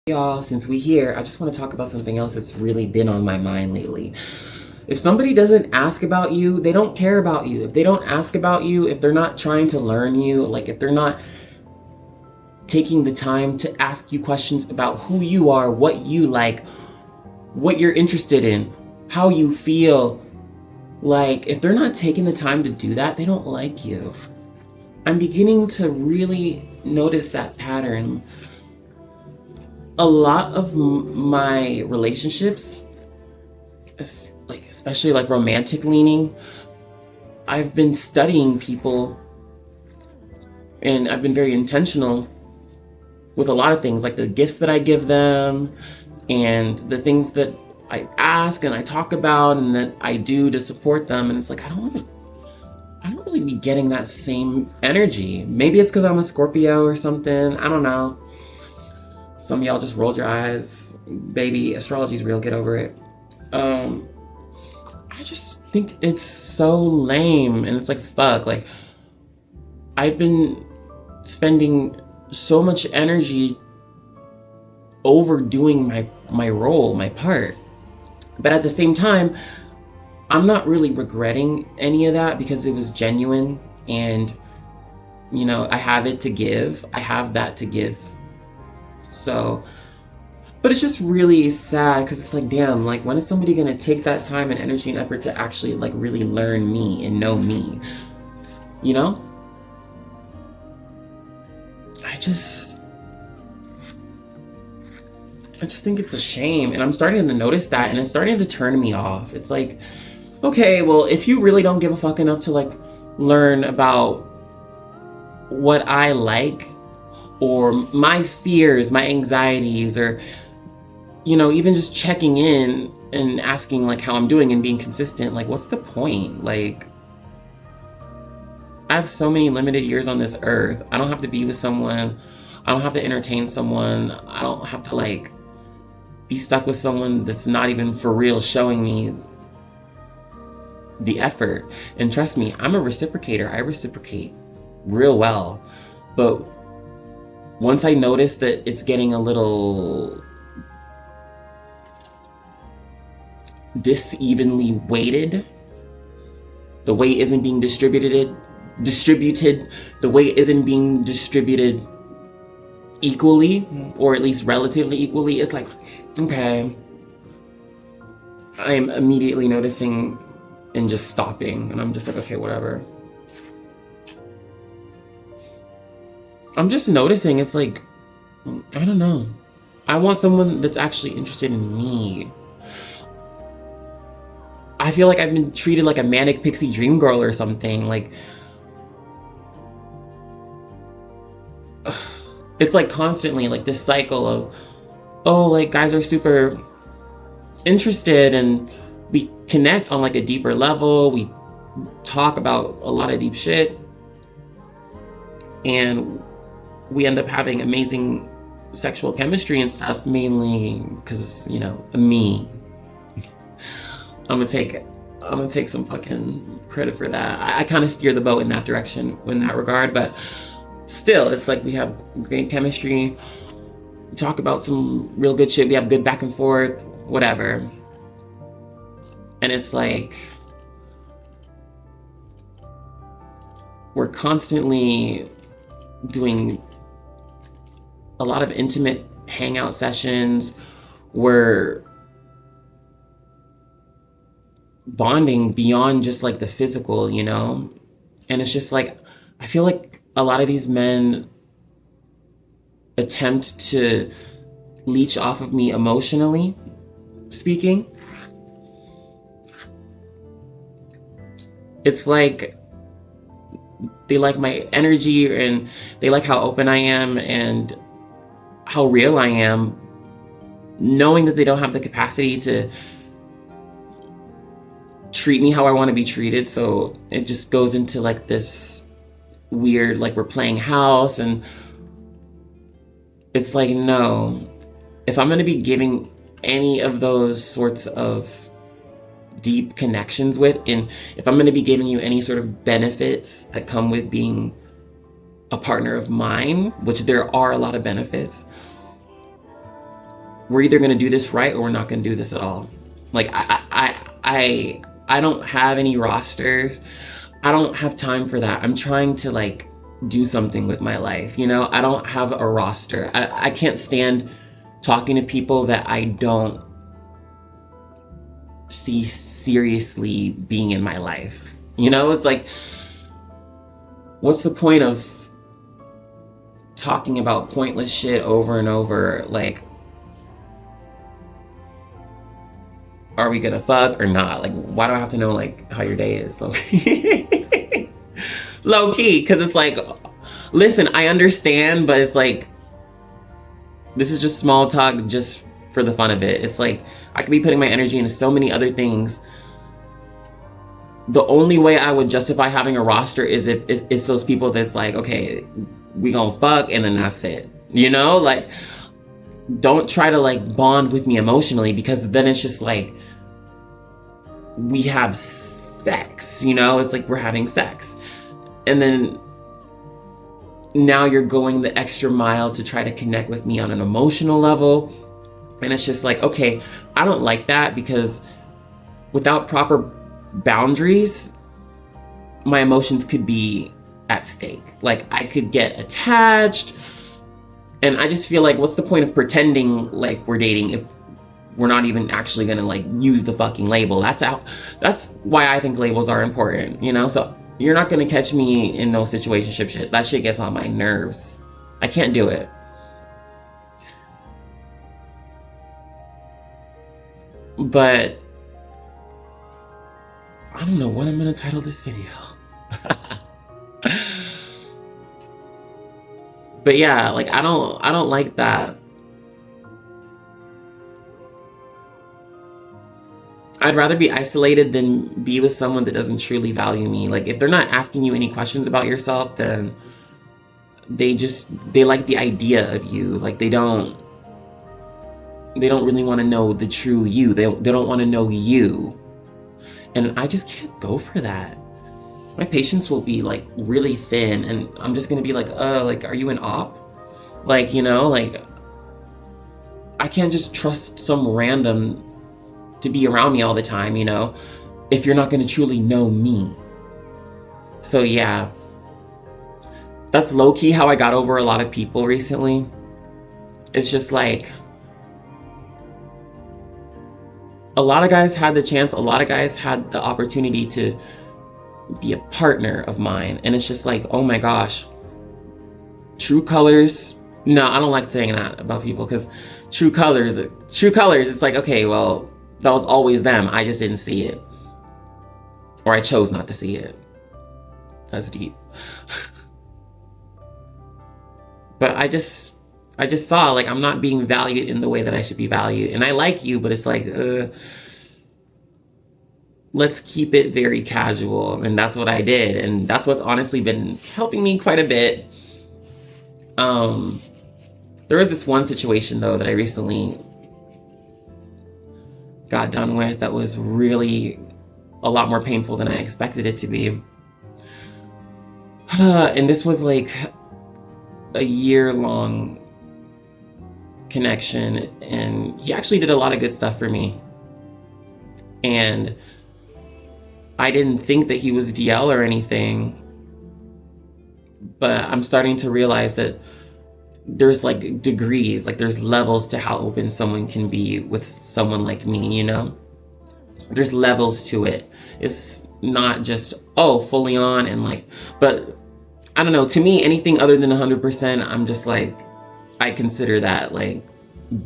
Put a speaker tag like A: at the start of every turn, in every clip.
A: Y'all, since we here, I just want to talk about something else that's really been on my mind lately. If somebody doesn't ask about you, they don't care about you. If they don't ask about you, if they're not trying to learn you, like if they're not taking the time to ask you questions about who you are, what you like, what you're interested in, how you feel, like if they're not taking the time to do that, they don't like you. I'm beginning to really notice that pattern. A lot of my relationships, especially like romantic leaning, I've been studying people and I've been very intentional with a lot of things, like the gifts that I give them and the things that I ask and I talk about and that I do to support them. And it's like, I don't really be getting that same energy. Maybe it's because I'm a Scorpio or something. I don't know. Some of y'all just rolled your eyes. Baby, astrology's real, get over it. I just think it's so lame. And it's like, fuck. Like, I've been spending so much energy overdoing my role, my part. But at the same time, I'm not really regretting any of that because it was genuine. And, you know, I have it to give. I have that to give. So, but it's just really sad because it's like, damn, like when is somebody gonna take that time and energy and effort to actually like really learn me and know me, you know? I just think it's a shame, and I'm starting to notice that, and it's starting to turn me off. It's like, okay, well, if you really don't give a fuck enough to like learn about what I like, or my fears, my anxieties, or, you know, even just checking in and asking like how I'm doing and being consistent, like what's the point? Like, I have so many limited years on this earth. I don't have to be with someone. I don't have to entertain someone. I don't have to like be stuck with someone that's not even for real showing me the effort. And trust me, I'm a reciprocator. I reciprocate real well. But once I notice that it's getting a little disevenly weighted, the weight isn't being distributed, the weight isn't being distributed equally, or at least relatively equally, it's like, okay, I'm immediately noticing and just stopping, and I'm just like, okay, whatever. I'm just noticing it's like, I don't know. I want someone that's actually interested in me. I feel like I've been treated like a manic pixie dream girl or something. Like, it's like constantly like this cycle of, oh, like guys are super interested and we connect on like a deeper level. We talk about a lot of deep shit. And we end up having amazing sexual chemistry and stuff, mainly because, you know, me. I'm gonna take some fucking credit for that. I kind of steer the boat in that direction in that regard, but still, it's like we have great chemistry. We talk about some real good shit. We have good back and forth, whatever. And it's like we're constantly doing a lot of intimate hangout sessions. We're bonding beyond just like the physical, you know? And it's just like, I feel like a lot of these men attempt to leech off of me emotionally speaking. It's like they like my energy and they like how open I am and how real I am, knowing that they don't have the capacity to treat me how I want to be treated. So it just goes into like this weird, like we're playing house, and it's like, no, if I'm going to be giving any of those sorts of deep connections with, and if I'm going to be giving you any sort of benefits that come with being a partner of mine, which there are a lot of benefits, we're either going to do this right or we're not going to do this at all. Like, I don't have any rosters. I don't have time for that. I'm trying to like do something with my life. You know, I don't have a roster. I can't stand talking to people that I don't see seriously being in my life. You know, it's like, what's the point of talking about pointless shit over and over? Like, are we gonna fuck or not? Like, why do I have to know like how your day is? Low key, low key, because it's like, listen, I understand, but it's like, this is just small talk just for the fun of it. It's like, I could be putting my energy into so many other things. The only way I would justify having a roster is if it's those people that's like, okay, we gonna fuck and then that's it. You know, like, don't try to like bond with me emotionally, because then it's just like, we have sex, you know? It's like we're having sex. And then now you're going the extra mile to try to connect with me on an emotional level. And it's just like, okay, I don't like that, because without proper boundaries, my emotions could be at stake. Like, I could get attached. And I just feel like, what's the point of pretending like we're dating if we're not even actually gonna like use the fucking label? That's why I think labels are important, you know? So you're not gonna catch me in no situationship shit. That shit gets on my nerves. I can't do it. But I don't know what I'm gonna title this video. But yeah, like, I don't like that. I'd rather be isolated than be with someone that doesn't truly value me. Like, if they're not asking you any questions about yourself, then they like the idea of you. Like, they don't really want to know the true you. They don't want to know you. And I just can't go for that. My patience will be like really thin, and I'm just gonna be like, are you an op? Like, you know, like, I can't just trust some random to be around me all the time, you know, if you're not gonna truly know me. So yeah, that's low-key how I got over a lot of people recently. It's just like, a lot of guys had the chance, a lot of guys had the opportunity to be a partner of mine, and it's just like, oh my gosh, true colors. No, I don't like saying that about people, because true colors, it's like, okay, well, that was always them. I just didn't see it, or I chose not to see it. That's deep. But I just saw, like, I'm not being valued in the way that I should be valued, and I like you, but it's like, let's keep it very casual. And that's what I did, and that's what's honestly been helping me quite a bit. There was this one situation though that I recently got done with that was really a lot more painful than I expected it to be. And this was like a year-long connection, and he actually did a lot of good stuff for me. And I didn't think that he was DL or anything, but I'm starting to realize that there's like degrees, like there's levels to how open someone can be with someone like me, you know? There's levels to it. It's not just, oh, fully on and like, but I don't know, to me, anything other than 100%, I'm just like, I consider that like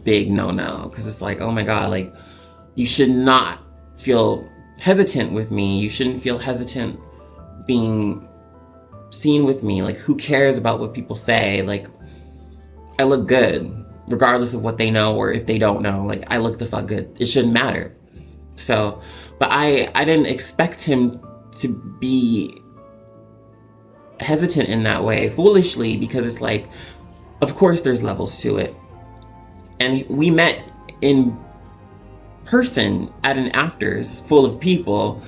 A: big no-no, because it's like, oh my God, like, you should not feel hesitant with me. You shouldn't feel hesitant being seen with me. Like, who cares about what people say? Like, I look good regardless of what they know or if they don't know. Like, I look the fuck good. It shouldn't matter. So, but I didn't expect him to be hesitant in that way, foolishly, because it's like, of course there's levels to it. And we met in person at an afters full of people.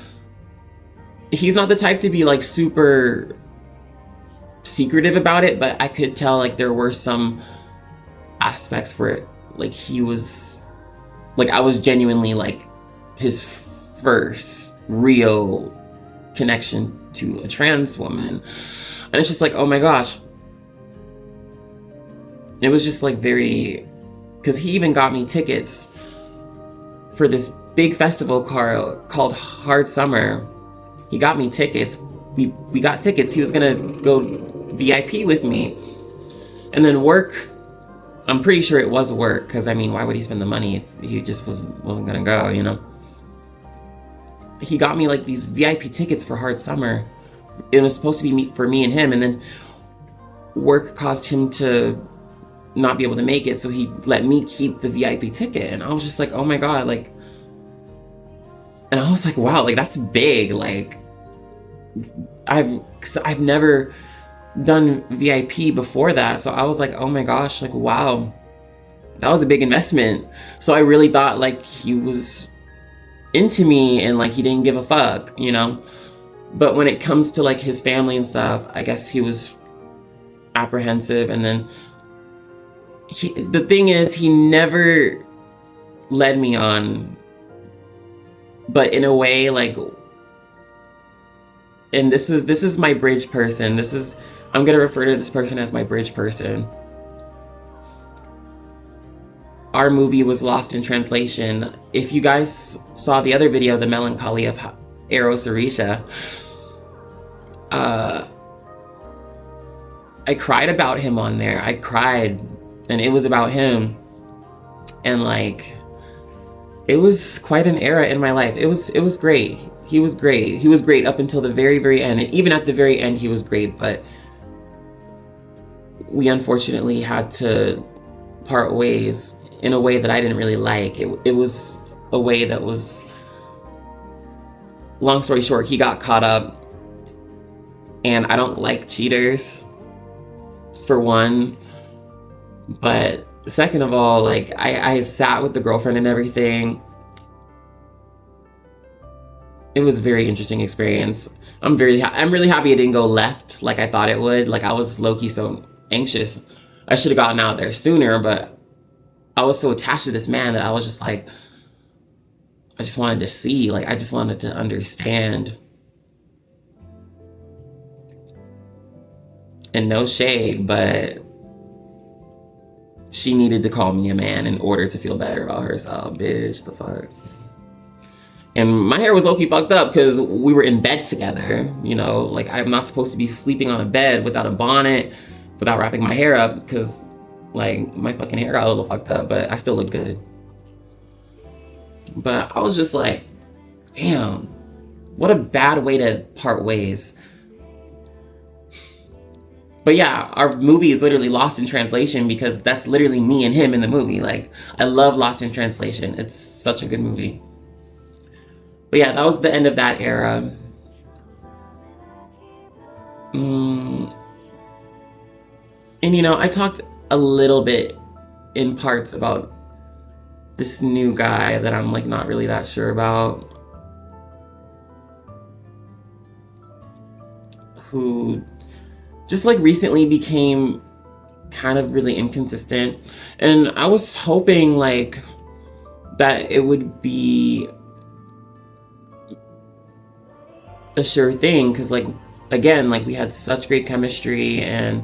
A: He's not the type to be like super secretive about it, but I could tell like there were some aspects where like he was, like I was genuinely like his first real connection to a trans woman. And it's just like, oh my gosh. It was just like very, because he even got me tickets for this big festival called Hard Summer. He got me tickets. We got tickets. He was gonna go VIP with me. And then work, I'm pretty sure it was work, because I mean, why would he spend the money if he just wasn't gonna go, you know? He got me like these VIP tickets for Hard Summer. It was supposed to be for me and him, and then work caused him to not be able to make it, so he let me keep the VIP ticket. And I was just like, oh my god, like, and I was like, wow, like that's big. Like I've never done VIP before that, so I was like, oh my gosh, like wow, that was a big investment. So I really thought like he was into me and like he didn't give a fuck, you know? But when it comes to like his family and stuff, I guess he was apprehensive. And then the thing is, he never led me on, but in a way, like, and this is my bridge person. I'm gonna refer to this person as my bridge person. Our movie was lost in translation. If you guys saw the other video, The Melancholy of Eros Orisha, I cried about him on there. I cried, and it was about him. And like, it was quite an era in my life. It was great. He was great. He was great up until the very, very end. And even at the very end, he was great. But we unfortunately had to part ways in a way that I didn't really like. It was a way that was, long story short, he got caught up. And I don't like cheaters, for one. But second of all, like, I sat with the girlfriend and everything. It was a very interesting experience. I'm really happy it didn't go left like I thought it would. Like, I was low-key so anxious. I should have gotten out there sooner, but I was so attached to this man that I was just like, I just wanted to see, like, I just wanted to understand. And no shade, but she needed to call me a man in order to feel better about herself. Bitch, the fuck. And my hair was low-key fucked up because we were in bed together, you know? Like, I'm not supposed to be sleeping on a bed without a bonnet, without wrapping my hair up, because, like, my fucking hair got a little fucked up, but I still look good. But I was just like, damn, what a bad way to part ways. But yeah, our movie is literally lost in translation because that's literally me and him in the movie. Like, I love Lost in Translation. It's such a good movie. But yeah, that was the end of that era. And you know, I talked a little bit in parts about this new guy that I'm like not really that sure about, who just like recently became kind of really inconsistent. And I was hoping like that it would be a sure thing, because like, again, like we had such great chemistry and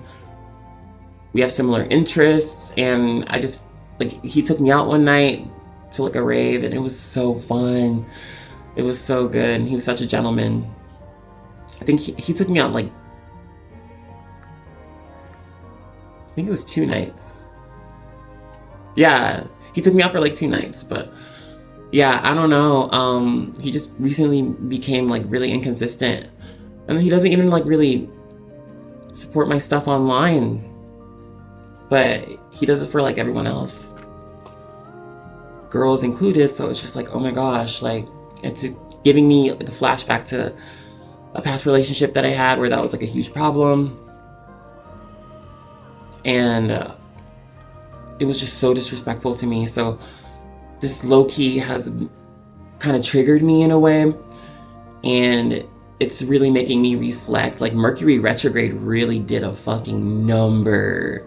A: we have similar interests, and I just, like, he took me out one night to like a rave and it was so fun. It was so good. He was such a gentleman. I think he took me out like, I think it was 2 nights. Yeah, he took me out for like 2 nights, but yeah, I don't know. He just recently became like really inconsistent, and he doesn't even like really support my stuff online, but he does it for like everyone else, girls included. So it's just like, oh my gosh, like it's giving me like a flashback to a past relationship that I had where that was like a huge problem. And it was just so disrespectful to me. So this low-key has kind of triggered me in a way. And it's really making me reflect. Like, Mercury retrograde really did a fucking number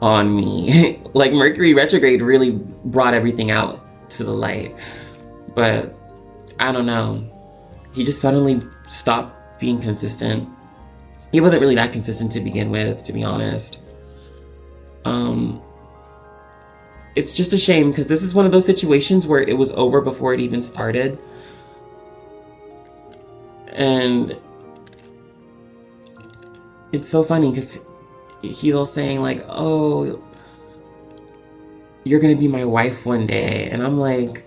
A: on me. Like Mercury retrograde really brought everything out to the light. But I don't know. He just suddenly stopped being consistent. He wasn't really that consistent to begin with, to be honest. It's just a shame because this is one of those situations where it was over before it even started. And it's so funny because he's all saying like, oh, you're gonna be my wife one day. And I'm like,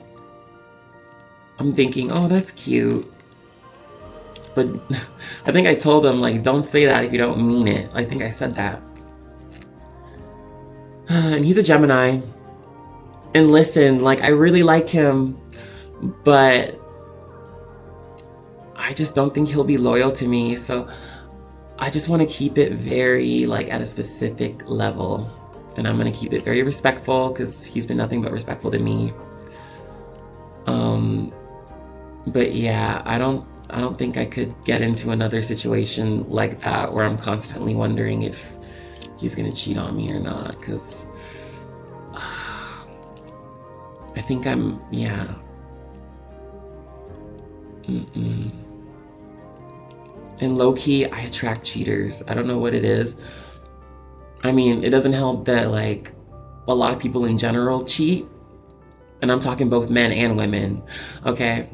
A: I'm thinking, oh, that's cute. But I think I told him, like, don't say that if you don't mean it. I think I said that. And he's a Gemini. And listen, like, I really like him, but I just don't think he'll be loyal to me. So I just want to keep it very, like, at a specific level. And I'm going to keep it very respectful because he's been nothing but respectful to me. But yeah, I don't think I could get into another situation like that where I'm constantly wondering if he's gonna cheat on me or not, because I think yeah. And low-key, I attract cheaters. I don't know what it is. I mean, it doesn't help that, like, a lot of people in general cheat. And I'm talking both men and women, okay?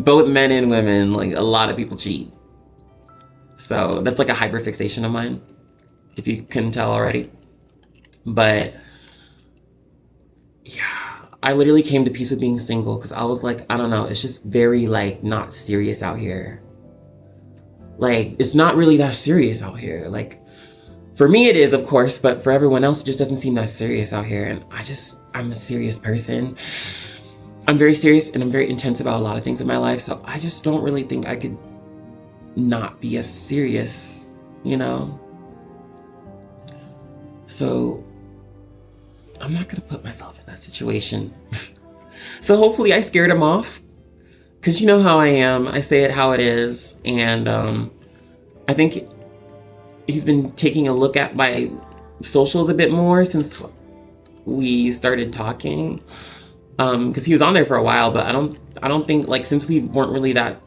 A: Both men and women, like, a lot of people cheat. So that's like a hyperfixation of mine, if you couldn't tell already. But yeah, I literally came to peace with being single because I was like, I don't know, it's just very, like, not serious out here. Like, it's not really that serious out here. Like, for me it is, of course, but for everyone else, it just doesn't seem that serious out here. And I'm a serious person. I'm very serious and I'm very intense about a lot of things in my life. So I just don't really think I could not be as serious, you know? So I'm not gonna put myself in that situation. So hopefully I scared him off. Cause you know how I am. I say it how it is. And I think he's been taking a look at my socials a bit more since we started talking. Because he was on there for a while, but I don't think, like, since we weren't really that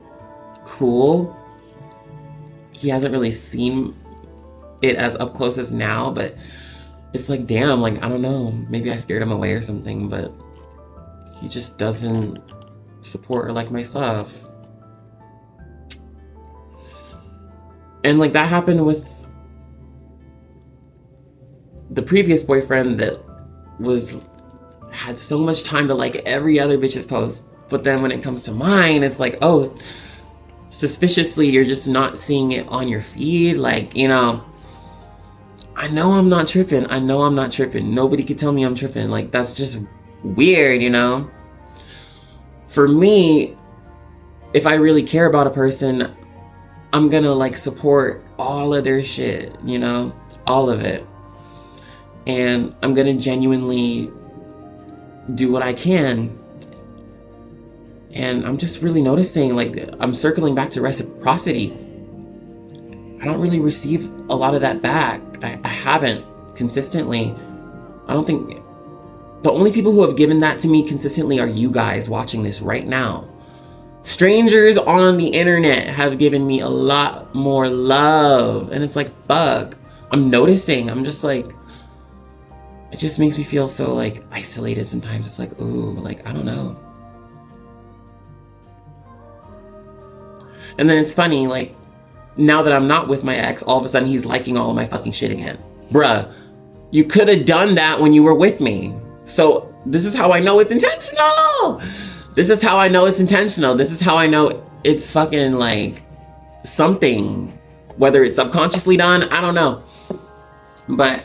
A: cool, he hasn't really seen it as up close as now. But it's like, damn, like, I don't know, maybe I scared him away or something, but he just doesn't support or like my stuff. And like that happened with the previous boyfriend that had so much time to like every other bitch's post. But then when it comes to mine, it's like, oh, suspiciously, you're just not seeing it on your feed. Like, you know, I know I'm not tripping. Nobody could tell me I'm tripping. Like, that's just weird, you know? For me, if I really care about a person, I'm gonna like support all of their shit, you know? All of it. And I'm gonna genuinely do what I can. And I'm just really noticing, like, I'm circling back to reciprocity. I don't really receive a lot of that back. I haven't consistently. I don't think, the only people who have given that to me consistently are you guys watching this right now. Strangers on the internet have given me a lot more love. And it's like, fuck. I'm noticing. I'm just like, it just makes me feel so like isolated sometimes. It's like, ooh, like, I don't know. And then it's funny, like, now that I'm not with my ex, all of a sudden he's liking all of my fucking shit again. Bruh, you could have done that when you were with me. So this is how I know it's intentional. This is how I know it's intentional. This is how I know it's fucking like something. Whether it's subconsciously done, I don't know. But